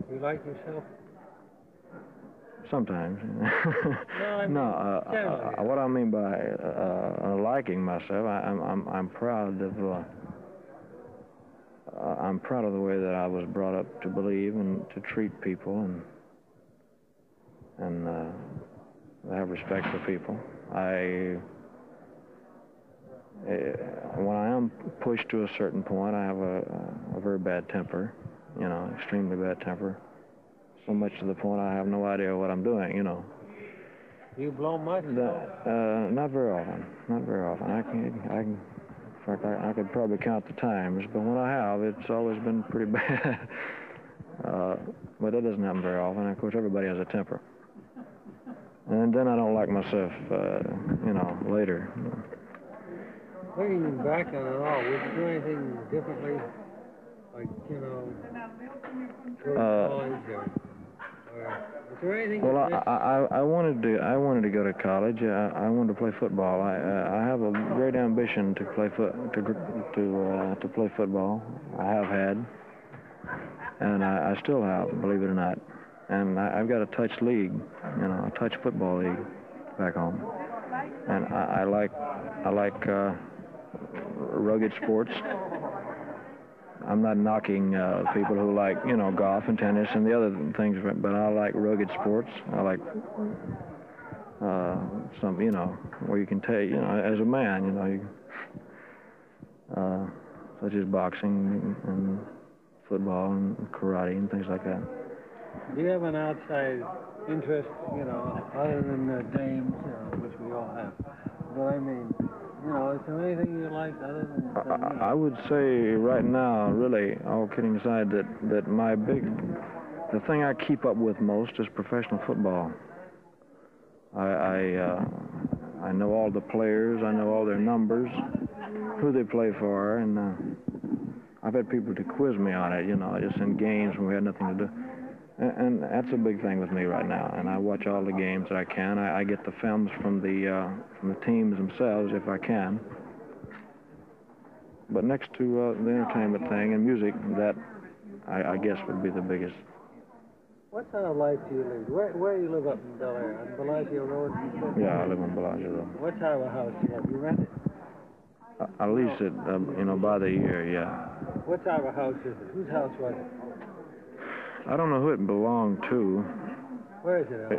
You like yourself? Sometimes. No, What I mean by liking myself, I'm proud of the way that I was brought up to believe and to treat people and have respect for people. When I am pushed to a certain point, I have a very bad temper, extremely bad temper. So much to the point I have no idea what I'm doing, You blow much? Not very often. Not very often. In fact, I could probably count the times, but when I have, it's always been pretty bad. But that doesn't happen very often. Of course, everybody has a temper. And then I don't like myself, later. Looking back on it all, would you do anything differently? Like, go to college or is there anything? Well, I wanted to go to college. I wanted to play football. I have a great ambition to play play football. I have had, and I still have, believe it or not. And I've got a touch league, a touch football league back home. And I like rugged sports. I'm not knocking people who like, golf and tennis and the other things, but I like rugged sports. I like some, where you can take, as a man, such as boxing and football and karate and things like that. Do you have an outside interest, other than the games, which we all have? But I mean, is there anything you like other than... I would say right now, really, all kidding aside, that the thing I keep up with most is professional football. I know all the players, I know all their numbers, who they play for, and I've had people to quiz me on it, just in games when we had nothing to do. And that's a big thing with me right now, and I watch all the games that I can. I get the films from the teams themselves if I can. But next to the entertainment thing and music, that I guess would be the biggest. What kind of life do you lead? Where do you live up in Bel Air? On Bellagio Road? Yeah, I live on Bellagio Road. What type of house do you have? You rent it? I lease it, by the year, yeah. What type of house is it? Whose house was it? I don't know who it belonged to. Where is it?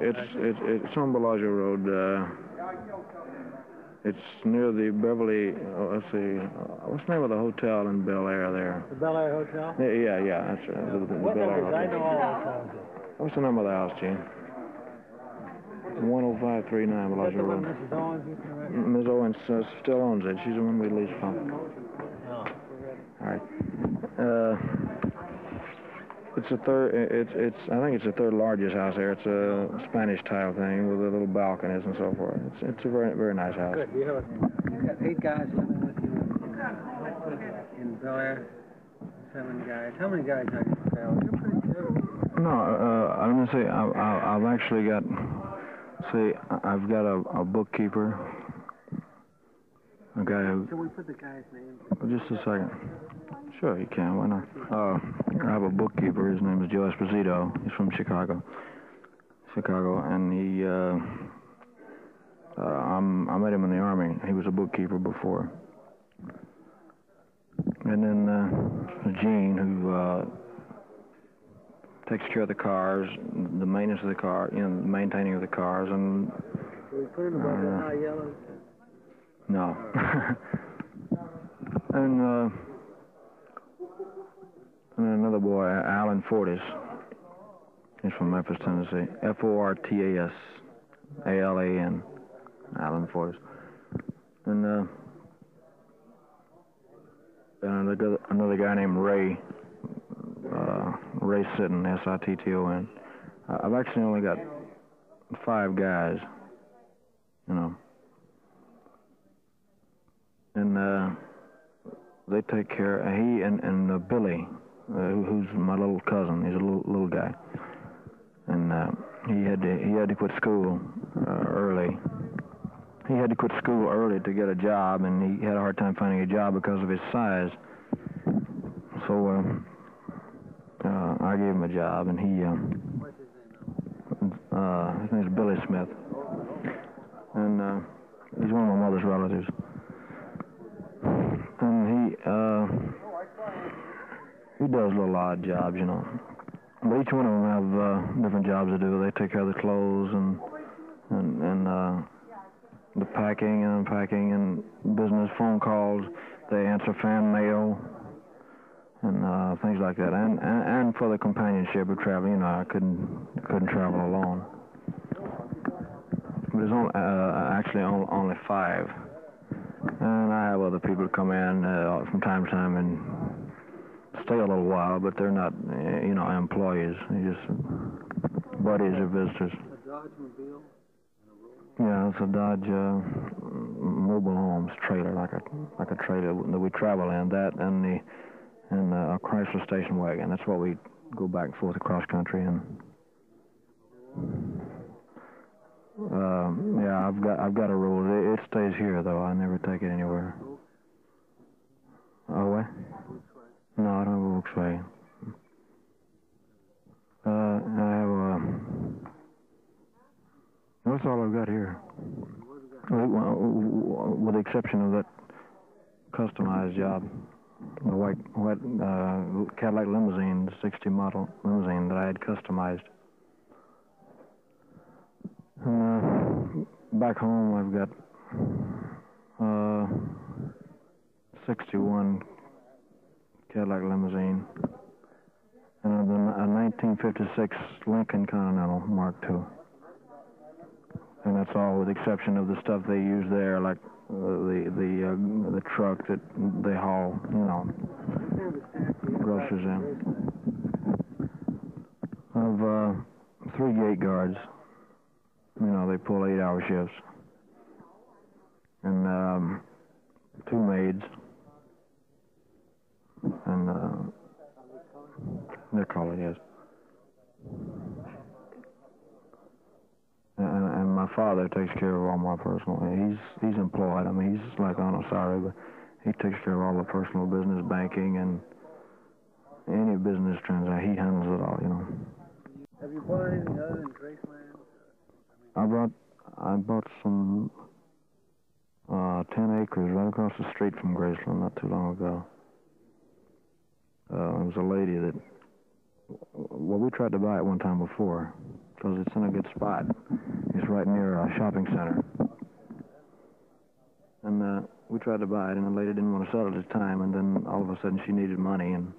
It's on Bellagio Road. It's near the Beverly. Let's see. What's the name of the hotel in Bel Air there? The Bel Air Hotel? Yeah. That's right. What number is? I know all those houses. What's the number of the house, Gene? 10539 Bellagio Road. Mrs. Owens used to rent? Ms. Owens still owns it. She's the one we leased from. Oh. All right. It's a third. I think it's the third largest house there. It's a Spanish tile thing with the little balconies and so forth. It's a very, very nice house. Good. You got 8 guys living with you in Bel Air. 7 guys. How many guys have you in family? You're pretty good. No, I'm gonna say I've actually got. See, I've got a bookkeeper. A guy who. Can we put the guy's name? Just a second. Sure, you can. Why not? I have a bookkeeper. His name is Joe Esposito. He's from Chicago, and he. I met him in the Army. He was a bookkeeper before. And then Gene, who takes care of the cars, the maintenance of the car, maintaining of the cars, and. Can we put him above the high yellow? No. And another boy, Alan Fortas. He's from Memphis, Tennessee. Fortas, Alan, Alan Fortas. And another guy named Ray. Ray Sitton, Sitton. I've actually only got 5 guys, And they take care. He and Billy, who's my little cousin. He's a little guy, and he had to quit school early. He had to quit school early to get a job, and he had a hard time finding a job because of his size. So I gave him a job, and he, What's his name now? his name's Billy Smith, and he's one of my mother's relatives. And he does little odd jobs, you know. But each one of them have different jobs to do. They take care of the clothes and the packing and unpacking and business phone calls. They answer fan mail and things like that. And for the companionship of traveling, you know, I couldn't travel alone. But there's actually only 5. And I have other people come in from time to time and stay a little while, but they're not, you know, employees. They're just buddies or visitors. A Dodge Mobile? Yeah, it's a Dodge mobile homes trailer, like a trailer that we travel in. That and a Chrysler station wagon. That's what we go back and forth across country in. Yeah, I've got a rule. It stays here though. I never take it anywhere. Oh, what? No, I don't have a Volkswagen. I have a. That's all I've got here. With the exception of that customized job, the white Cadillac limousine, 60 model limousine that I had customized. Back home, I've got 61 Cadillac limousine and a 1956 Lincoln Continental Mark II. And that's all with the exception of the stuff they use there, like the truck that they haul, you know, groceries in. I've 3 gate guards. You know, they pull 8-hour shifts. And 2 maids. And they're colored, yes. And my father takes care of all my personal. He's employed. I mean, he's like on a salary, but he takes care of all the personal business, banking, and any business transaction. He handles it all, you know. Have you bought anything other than Graceland? I bought some 10 acres right across the street from Graceland not too long ago. There was a lady that, well, we tried to buy it one time before because it's in a good spot. It's right near a shopping center. And we tried to buy it, and the lady didn't want to sell it at the time, and then all of a sudden she needed money, and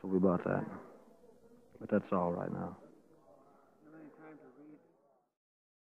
so we bought that. But that's all right now. How many times to read?